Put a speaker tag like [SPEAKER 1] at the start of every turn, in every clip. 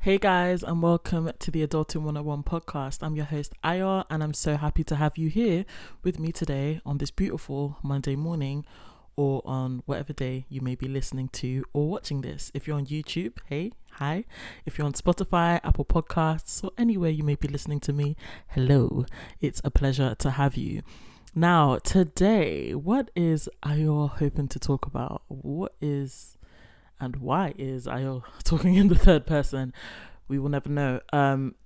[SPEAKER 1] Hey guys, and welcome to the Adulting 101 podcast. I'm your host, Ayo, and I'm so happy to have you here with me today on this beautiful Monday morning or on whatever day you may be listening to or watching this. If you're on YouTube, hey, hi. If you're on Spotify, Apple Podcasts, or anywhere you may be listening to me, hello. It's a pleasure to have you. Now, today, what is Ayo hoping to talk about? What is and why is Ayo talking in the third person? We will never know.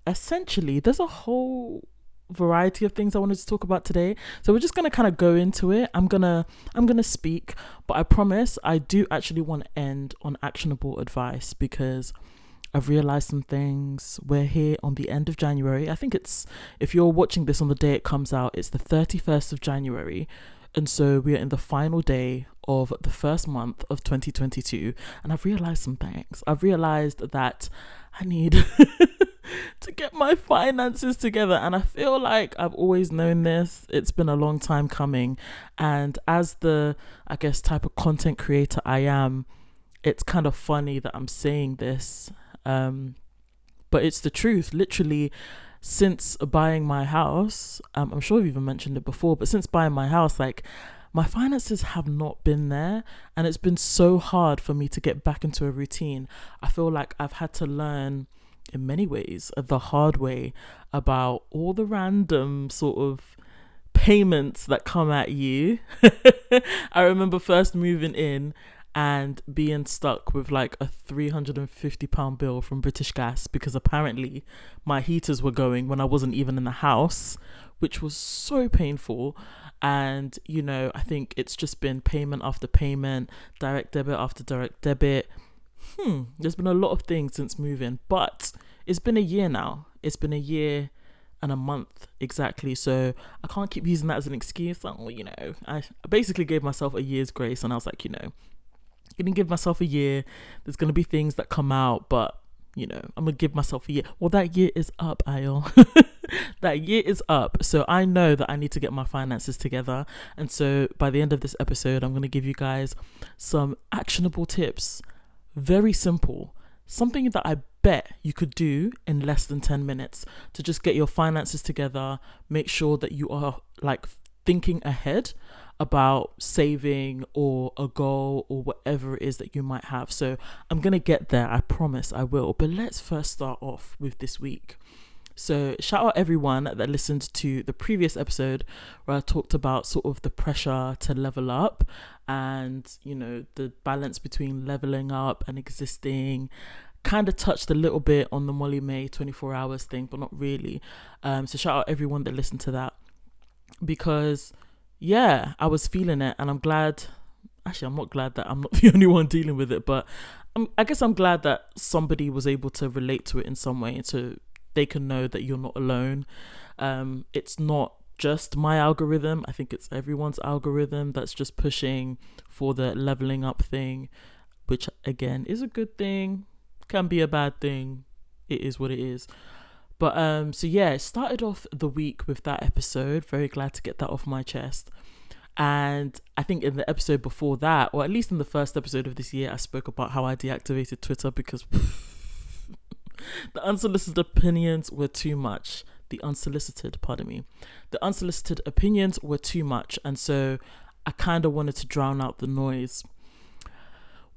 [SPEAKER 1] Essentially, there's a whole variety of things I wanted to talk about today. So we're just gonna kind of go into it. I'm gonna speak, but I promise I do actually want to end on actionable advice because I've realized some things. We're here on the end of January. I think it's, if you're watching this on the day it comes out, it's the 31st of January. And so we are in the final day of the first month of 2022. And I've realized some things. I've realized that I need to get my finances together. And I feel like I've always known this. It's been a long time coming. And as the, I guess, type of content creator I am, it's kind of funny that I'm saying this. But it's the truth. Literally, since buying my house, I'm sure I've even mentioned it before, but since buying my house, like, my finances have not been there, and it's been so hard for me to get back into a routine. I feel like I've had to learn in many ways the hard way about all the random sort of payments that come at you. I remember first moving in and being stuck with like a £350 bill from British Gas because apparently my heaters were going when I wasn't even in the house, which was so painful. And, you know, I think it's just been payment after payment, direct debit after direct debit. There's been a lot of things since moving, but it's been a year now. It's been a year and a month exactly. So I can't keep using that as an excuse. I basically gave myself a year's grace, and I was like, I'm gonna give myself a year. There's gonna be things that come out, but I'm gonna give myself a year. Well, that year is up, Ayo. That year is up. So I know that I need to get my finances together. And so by the end of this episode, I'm gonna give you guys some actionable tips. Very simple. Something that I bet you could do in less than 10 minutes to just get your finances together. Make sure that you are like thinking ahead about saving or a goal or whatever it is that you might have. So I'm going to get there. I promise I will. But let's first start off with this week. So shout out everyone that listened to the previous episode where I talked about sort of the pressure to level up and, the balance between leveling up and existing. Kind of touched a little bit on the Molly May 24 hours thing, but not really. So shout out everyone that listened to that because yeah, I was feeling it, and I'm glad. Actually, I'm not glad that I'm not the only one dealing with it, but I guess I'm glad that somebody was able to relate to it in some way, so they can know that you're not alone. It's not just my algorithm. I think it's everyone's algorithm that's just pushing for the leveling up thing, which again is a good thing, can be a bad thing. It is what it is. But so yeah, it started off the week with that episode. Very glad to get that off my chest. And I think in the episode before that, or at least in the first episode of this year, I spoke about how I deactivated Twitter because the unsolicited opinions were too much. The unsolicited opinions were too much. And so I kind of wanted to drown out the noise.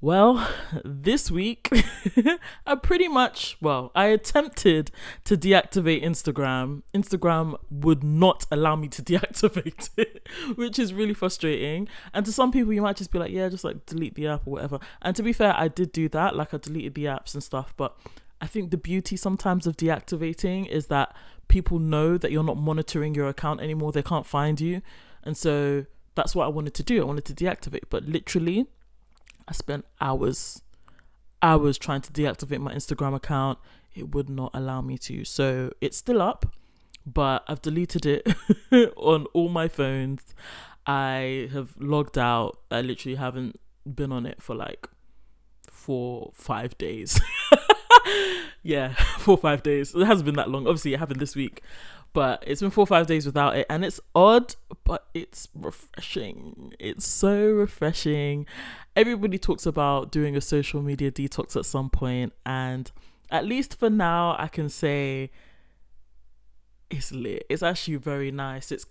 [SPEAKER 1] Well, this week, I attempted to deactivate Instagram. Instagram would not allow me to deactivate it, which is really frustrating. And to some people, you might just be like, yeah, just like delete the app or whatever. And to be fair, I did do that. Like I deleted the apps and stuff. But I think the beauty sometimes of deactivating is that people know that you're not monitoring your account anymore. They can't find you. And so that's what I wanted to do. I wanted to deactivate. But literally, I spent hours trying to deactivate my Instagram account. It would not allow me to. So it's still up, but I've deleted it on all my phones. I have logged out. I literally haven't been on it for like 4-5 days. Yeah, 4-5 days. It hasn't been that long. Obviously, it happened this week. But it's been 4-5 days without it, and it's odd, but it's refreshing. It's so refreshing. Everybody talks about doing a social media detox at some point, and at least for now, I can say it's lit. It's actually very nice. It's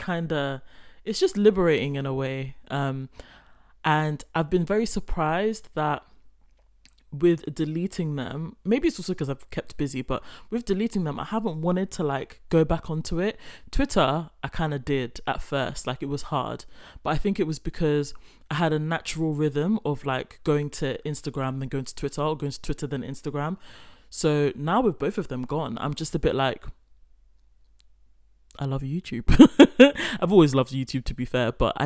[SPEAKER 1] just liberating in a way. And I've been very surprised that with deleting them, maybe it's also because I've kept busy, but with deleting them, I haven't wanted to like go back onto it. Twitter, I kind of did at first, like it was hard, but I think it was because I had a natural rhythm of like going to Instagram then going to Twitter, or going to Twitter then Instagram. So now with both of them gone, I'm just a bit like, I love YouTube. I've always loved YouTube, to be fair, but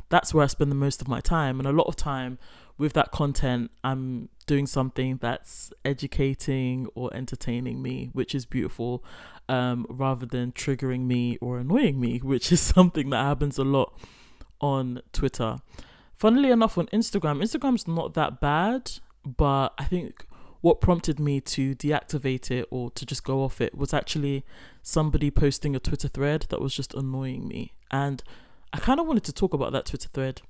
[SPEAKER 1] that's where I spend the most of my time. And a lot of time with that content, I'm doing something that's educating or entertaining me, which is beautiful, rather than triggering me or annoying me, which is something that happens a lot on Twitter. Funnily enough, on Instagram's not that bad, but I think what prompted me to deactivate it or to just go off it was actually somebody posting a Twitter thread that was just annoying me. And I kind of wanted to talk about that Twitter thread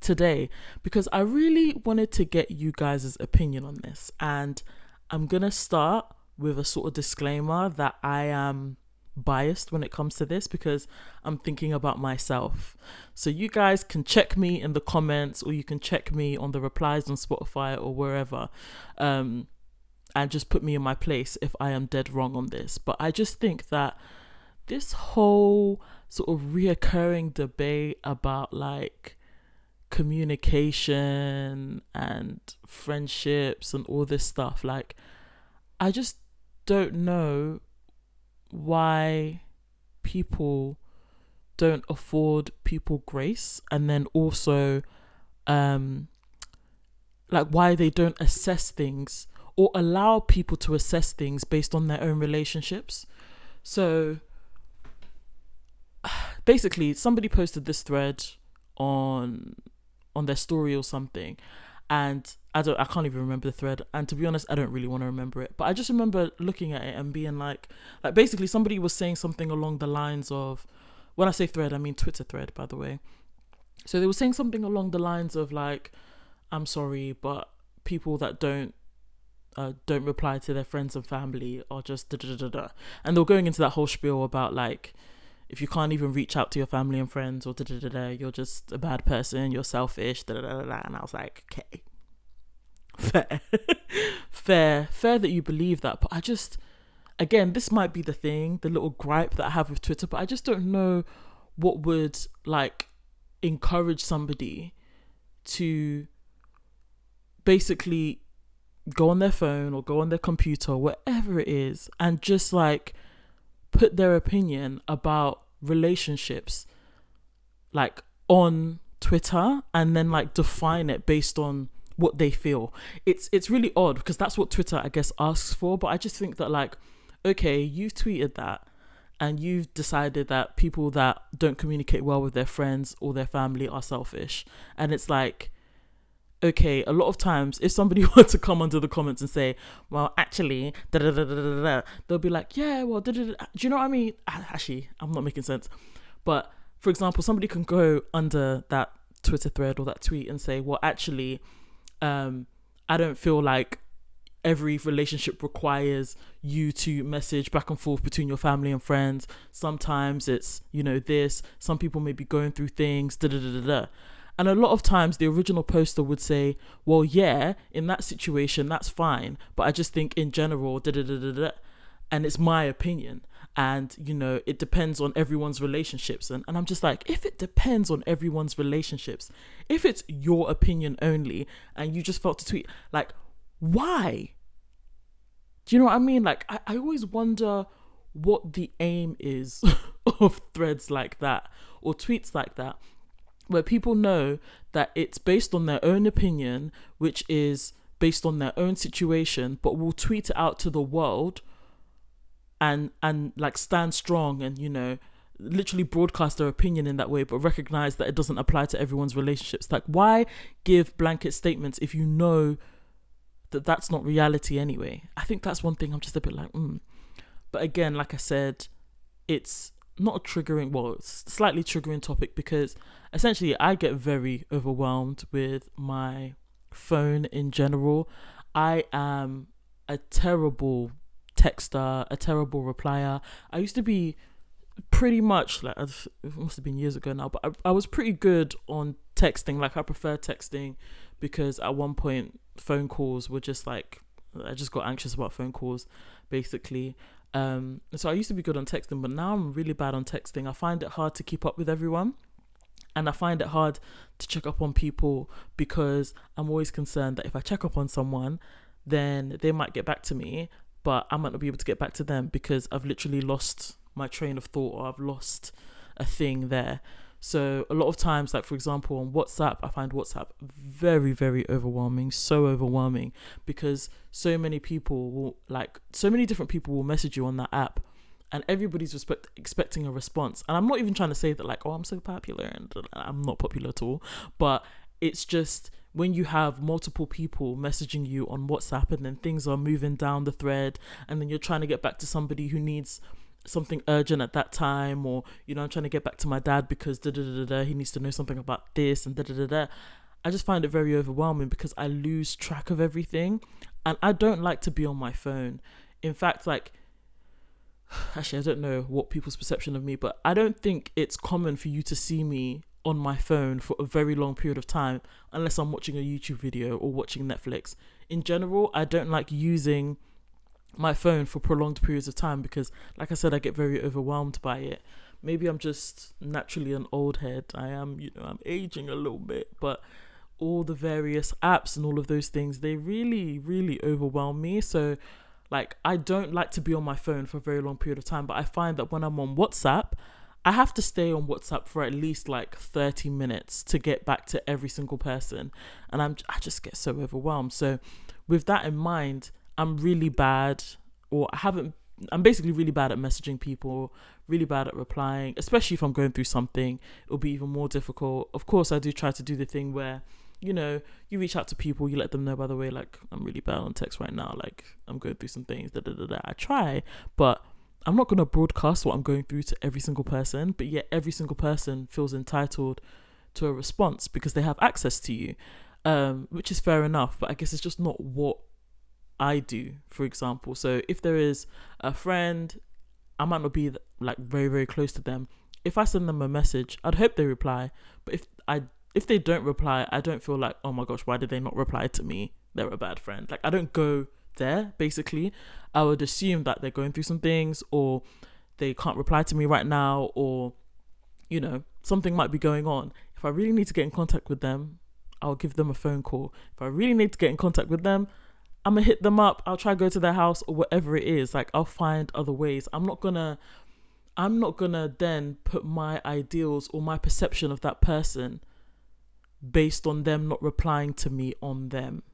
[SPEAKER 1] today because I really wanted to get you guys' opinion on this. And I'm going to start with a sort of disclaimer that I am biased when it comes to this because I'm thinking about myself. So you guys can check me in the comments, or you can check me on the replies on Spotify or wherever, and just put me in my place if I am dead wrong on this. But I just think that this whole sort of reoccurring debate about like communication and friendships and all this stuff, like I just don't know why people don't afford people grace, and then also like why they don't assess things or allow people to assess things based on their own relationships. So basically somebody posted this thread on their story or something, and I can't even remember the thread, and to be honest I don't really want to remember it, but I just remember looking at it and being like basically somebody was saying something along the lines of, when I say thread I mean Twitter thread, by the way. So they were saying something along the lines of like, I'm sorry, but people that don't reply to their friends and family are just da da da da, and they were going into that whole spiel about like, if you can't even reach out to your family and friends or da da da da, you're just a bad person, you're selfish, da da da da. And I was like, okay, fair that you believe that. But I just, again, this might be the little gripe that I have with Twitter, but I just don't know what would like encourage somebody to basically go on their phone or go on their computer, whatever it is, and just like put their opinion about relationships like on Twitter and then like define it based on what they feel. It's really odd because that's what Twitter I guess asks for, but I just think that like, okay, you've tweeted that and you've decided that people that don't communicate well with their friends or their family are selfish, and it's like, okay, a lot of times if somebody were to come under the comments and say, well, actually, da da da da da da, they'll be like, yeah, well, da da da. Do you know what I mean? Actually, I'm not making sense. But for example, somebody can go under that Twitter thread or that tweet and say, well, actually, I don't feel like every relationship requires you to message back and forth between your family and friends. Sometimes it's, this. Some people may be going through things, da da da da da. And a lot of times the original poster would say, well, yeah, in that situation, that's fine. But I just think in general, da da da da da. And it's my opinion. And, it depends on everyone's relationships. And I'm just like, if it depends on everyone's relationships, if it's your opinion only and you just felt to tweet, like, why? Do you know what I mean? Like, I always wonder what the aim is of threads like that or tweets like that, where people know that it's based on their own opinion, which is based on their own situation, but will tweet it out to the world and like stand strong and, literally broadcast their opinion in that way, but recognize that it doesn't apply to everyone's relationships. Like, why give blanket statements if you know that that's not reality anyway? I think that's one thing I'm just a bit like, But again, like I said, it's not a it's slightly triggering topic because essentially I get very overwhelmed with my phone in general. I am a terrible texter, a terrible replier. I used to be pretty much like, it must have been years ago now, but I was pretty good on texting. Like, I prefer texting because at one point phone calls were just like, I just got anxious about phone calls basically. So I used to be good on texting, but now I'm really bad on texting. I find it hard to keep up with everyone, and I find it hard to check up on people because I'm always concerned that if I check up on someone, then they might get back to me, but I might not be able to get back to them because I've literally lost my train of thought, or I've lost a thing there. So a lot of times, like for example on WhatsApp, I find WhatsApp very, very overwhelming, so overwhelming, because so many different people will message you on that app, and everybody's expecting a response. And I'm not even trying to say that like, oh, I'm so popular, and I'm not popular at all, but it's just when you have multiple people messaging you on WhatsApp, and then things are moving down the thread, and then you're trying to get back to somebody who needs something urgent at that time, or I'm trying to get back to my dad because he needs to know something about this, and I just find it very overwhelming because I lose track of everything, and I don't like to be on my phone. In fact, like, actually, I don't know what people's perception of me, but I don't think it's common for you to see me on my phone for a very long period of time unless I'm watching a YouTube video or watching Netflix. In general, I don't like using my phone for prolonged periods of time because, like I said, I get very overwhelmed by it. Maybe I'm just naturally an old head. I am, I'm aging a little bit, but all the various apps and all of those things, they really, really overwhelm me. So like, I don't like to be on my phone for a very long period of time, but I find that when I'm on WhatsApp, I have to stay on WhatsApp for at least like 30 minutes to get back to every single person. And I just get so overwhelmed. So with that in mind, I'm really bad, I'm basically really bad at messaging people, really bad at replying, especially if I'm going through something. It'll be even more difficult. Of course, I do try to do the thing where, you reach out to people, you let them know, by the way, like, I'm really bad on text right now, like, I'm going through some things, I try, but I'm not going to broadcast what I'm going through to every single person, but yet every single person feels entitled to a response because they have access to you, which is fair enough, but I guess it's just not what I do, for example. So if there is a friend, I might not be like very, very close to them. If I send them a message, I'd hope they reply, but if they don't reply, I don't feel like, oh my gosh, why did they not reply to me? They're a bad friend. Like, I don't go there, basically. I would assume that they're going through some things, or they can't reply to me right now, or, something might be going on. If I really need to get in contact with them, I'll give them a phone call. If I really need to get in contact with them, I'm gonna hit them up. I'll try to go to their house or whatever it is. Like, I'll find other ways. I'm not gonna then put my ideals or my perception of that person based on them not replying to me on them.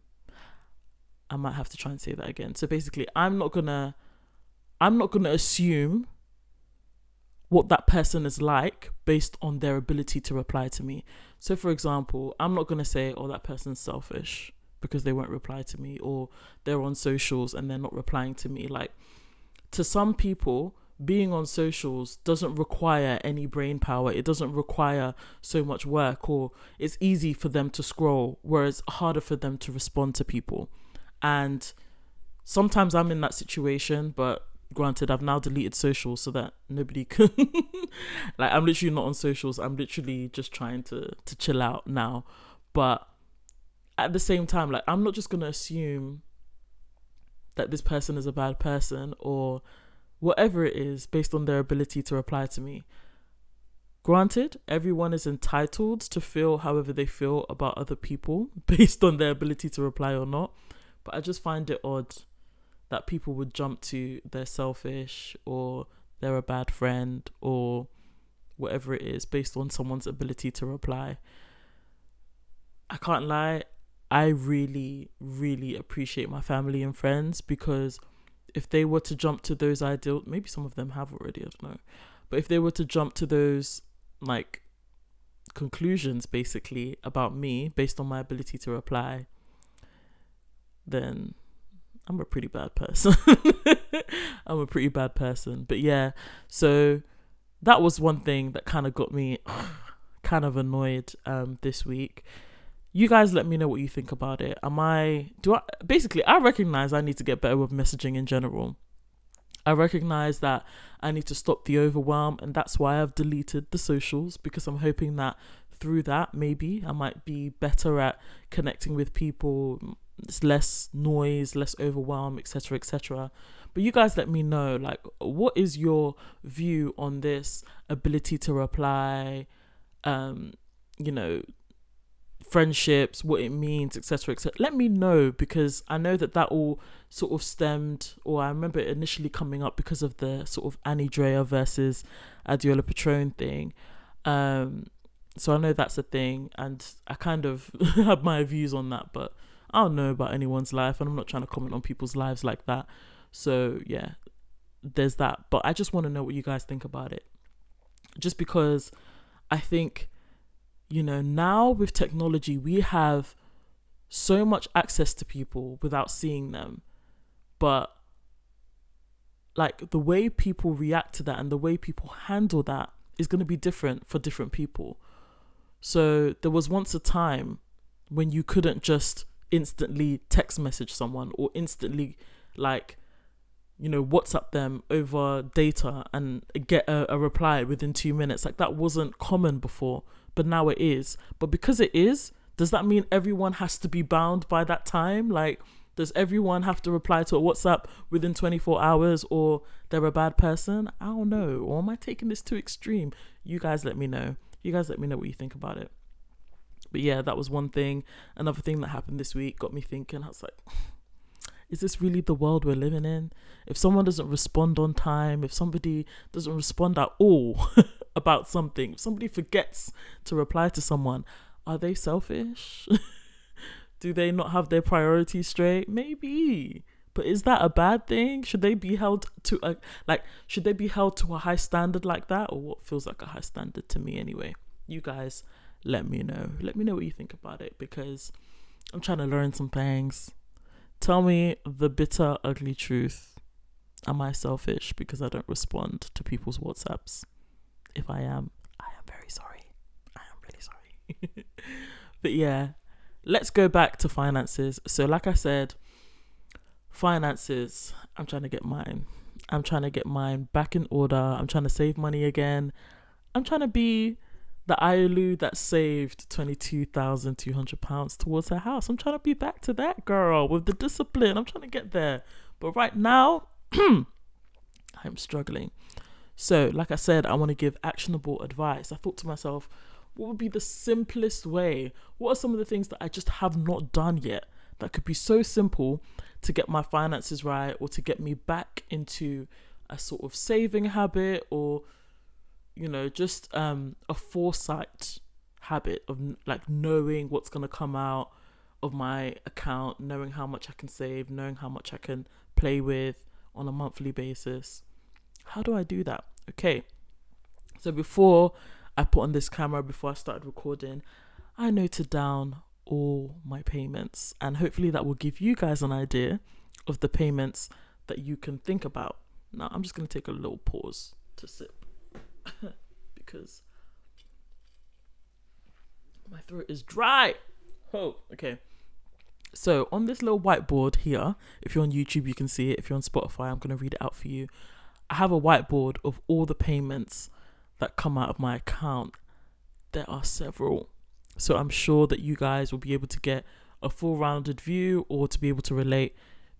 [SPEAKER 1] I might have to try and say that again. So basically, I'm not gonna assume what that person is like based on their ability to reply to me. So for example, I'm not gonna say, oh, that person's selfish because they won't reply to me, or they're on socials and they're not replying to me. Like, to some people, being on socials doesn't require any brain power. It doesn't require so much work, or it's easy for them to scroll, whereas harder for them to respond to people. And sometimes I'm in that situation, but granted, I've now deleted socials so that nobody can like, I'm literally not on socials. I'm literally just trying to chill out now. But at the same time, like, I'm not just going to assume that this person is a bad person or whatever it is based on their ability to reply to me. Granted, everyone is entitled to feel however they feel about other people based on their ability to reply or not. But I just find it odd that people would jump to they're selfish or they're a bad friend or whatever it is based on someone's ability to reply. I can't lie, I really, really appreciate my family and friends, because if they were to jump to those ideals, maybe some of them have already, I don't know, but if they were to jump to those like conclusions basically about me based on my ability to reply, then I'm a pretty bad person. I'm a pretty bad person. But yeah, so that was one thing that kind of got me kind of annoyed this week. You guys let me know what you think about it. Basically, I recognize I need to get better with messaging in general. I recognize that I need to stop the overwhelm, and that's why I've deleted the socials, because I'm hoping that through that, maybe I might be better at connecting with people. It's less noise, less overwhelm, etc., etc. But you guys let me know, like, what is your view on this ability to reply, you know, friendships, what it means, etc., etc. Let me know, because I know that all sort of stemmed, or I remember it initially coming up because of the sort of Annie Drea versus Adiola Patron thing. So I know that's a thing, and I kind of have my views on that, but I don't know about anyone's life, and I'm not trying to comment on people's lives like that. So yeah, there's that. But I just want to know what you guys think about it, just because I think, you know, now with technology, we have so much access to people without seeing them. But like, the way people react to that and the way people handle that is going to be different for different people. So there was once a time when you couldn't just instantly text message someone, or instantly, like, you know, WhatsApp them over data and get a reply within 2 minutes. Like, that wasn't common before, but now it is. But because it is, does that mean everyone has to be bound by that time? Like, does everyone have to reply to a WhatsApp within 24 hours, or they're a bad person? I don't know. Or am I taking this too extreme? You guys let me know. You guys let me know what you think about it. But yeah, that was one thing. Another thing that happened this week got me thinking. I was like, is this really the world we're living in? If someone doesn't respond on time, if somebody doesn't respond at all about something, if somebody forgets to reply to someone, are they selfish? Do they not have their priorities straight? Maybe. But is that a bad thing? Should they be held to a high standard like that, or what feels like a high standard to me anyway? You guys let me know. Let me know what you think about it, because I'm trying to learn some things. Tell me the bitter, ugly truth. Am I selfish because I don't respond to people's WhatsApps? If I am very sorry. I am really sorry. But yeah, let's go back to finances. So like I said, finances, I'm trying to get mine. I'm trying to get mine back in order. I'm trying to save money again. I'm trying to be the Iolu that saved £22,200 towards her house. I'm trying to be back to that girl with the discipline. I'm trying to get there. But right now, I'm struggling. So, like I said, I want to give actionable advice. I thought to myself, what would be the simplest way? What are some of the things that I just have not done yet that could be so simple to get my finances right, or to get me back into a sort of saving habit, or, you know, just a foresight habit of like knowing what's going to come out of my account, knowing how much I can save, knowing how much I can play with on a monthly basis. How do I do that? Okay, so before I put on this camera, before I started recording, I noted down all my payments, and hopefully that will give you guys an idea of the payments that you can think about. Now I'm just going to take a little pause to sip because my throat is dry. Oh, okay. So on this little whiteboard here, if you're on YouTube you can see it, if you're on Spotify I'm going to read it out for you. I have a whiteboard of all the payments that come out of my account. There are several. So I'm sure that you guys will be able to get a full rounded view, or to be able to relate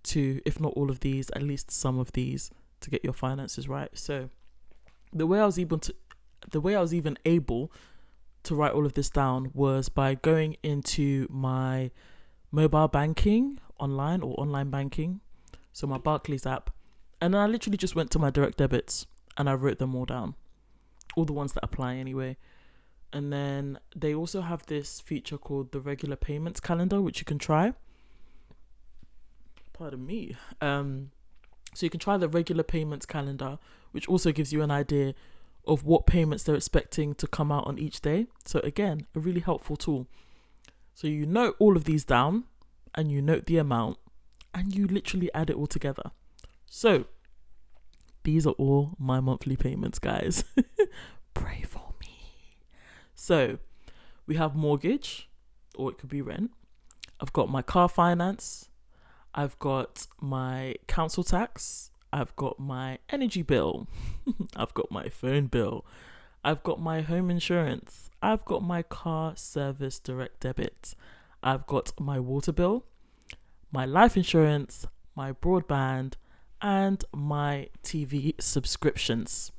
[SPEAKER 1] to, if not all of these, at least some of these, to get your finances right. So the way I was even able to write all of this down was by going into my mobile banking online, or online banking, so my Barclays app, and then I literally just went to my direct debits and I wrote them all down, all the ones that apply anyway. And then they also have this feature called the regular payments calendar, which you can try. Pardon me. So you can try the regular payments calendar, which also gives you an idea of what payments they're expecting to come out on each day. So again, a really helpful tool. So you note all of these down, and you note the amount, and you literally add it all together. So these are all my monthly payments, guys. Pray for me. So we have mortgage, or it could be rent. I've got my car finance. I've got my council tax. I've got my energy bill. I've got my phone bill. I've got my home insurance. I've got my car service direct debit. I've got my water bill, my life insurance, my broadband, and my TV subscriptions.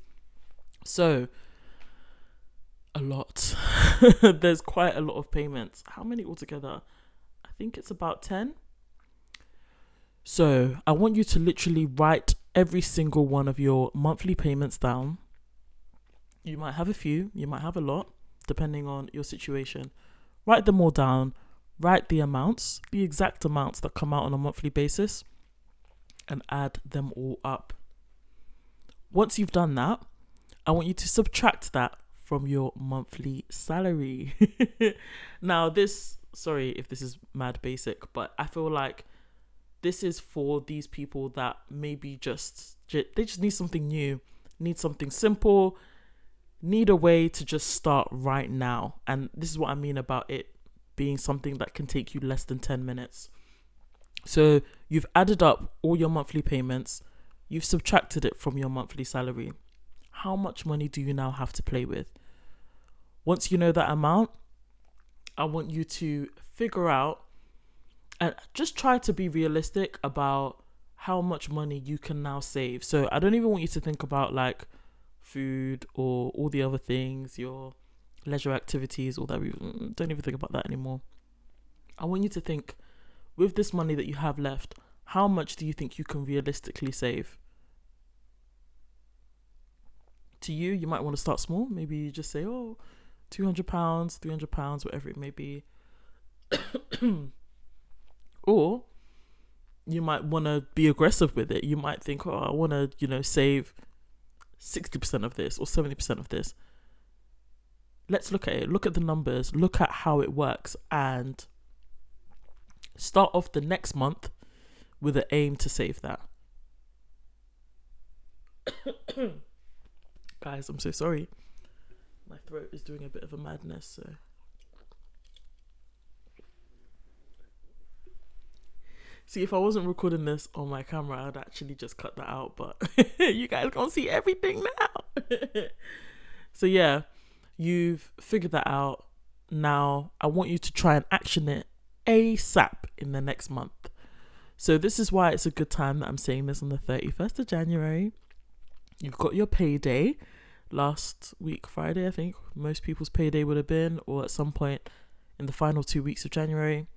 [SPEAKER 1] So, a lot. There's quite a lot of payments. How many altogether? I think it's about 10. So, I want you to literally write every single one of your monthly payments down. You might have a few, you might have a lot, depending on your situation. Write them all down. Write the amounts, the exact amounts that come out on a monthly basis, and add them all up. Once you've done that, I want you to subtract that from your monthly salary. Now, sorry if this is mad basic, but I feel like this is for these people that maybe they just need something new, need something simple, need a way to just start right now. And this is what I mean about it being something that can take you less than 10 minutes. So you've added up all your monthly payments, you've subtracted it from your monthly salary. How much money do you now have to play with? Once you know that amount, I want you to figure out and just try to be realistic about how much money you can now save. So I don't even want you to think about like food or all the other things, your leisure activities, all that. We don't even think about that anymore. I want you to think, with this money that you have left, how much do you think you can realistically save? To you, you might want to start small. Maybe you just say, £200, £300, whatever it may be. Or you might want to be aggressive with it. You might think, I want to, save 60% of this or 70% of this. Let's look at it. Look at the numbers. Look at how it works and start off the next month with an aim to save that. Guys, I'm so sorry. My throat is doing a bit of a madness, so. See, if I wasn't recording this on my camera, I'd actually just cut that out, but you guys can't see everything now. So yeah, you've figured that out. Now, I want you to try and action it ASAP in the next month. So this is why it's a good time that I'm saying this on the 31st of January. You've got your payday last week, Friday, I think. Most people's payday would have been, or at some point in the final 2 weeks of January.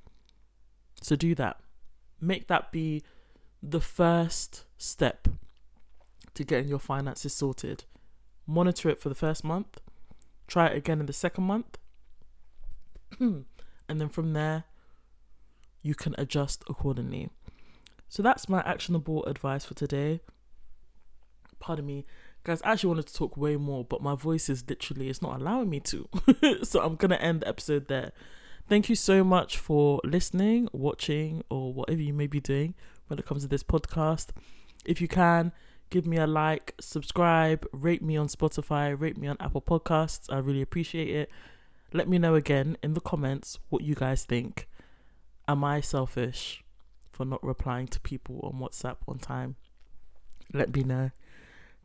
[SPEAKER 1] So do that. Make that be the first step to getting your finances sorted. Monitor it for the first month. Try it again in the second month. And then from there, you can adjust accordingly. So that's my actionable advice for today. Pardon me. Guys, I actually wanted to talk way more, but my voice is literally, it's not allowing me to. So I'm going to end the episode there. Thank you so much for listening, watching, or whatever you may be doing when it comes to this podcast. If you can, give me a like, subscribe, rate me on Spotify, rate me on Apple Podcasts. I really appreciate it. Let me know again in the comments what you guys think. Am I selfish for not replying to people on WhatsApp on time? Let me know.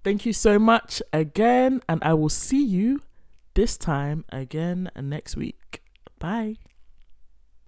[SPEAKER 1] Thank you so much again, and I will see you this time again next week. Bye.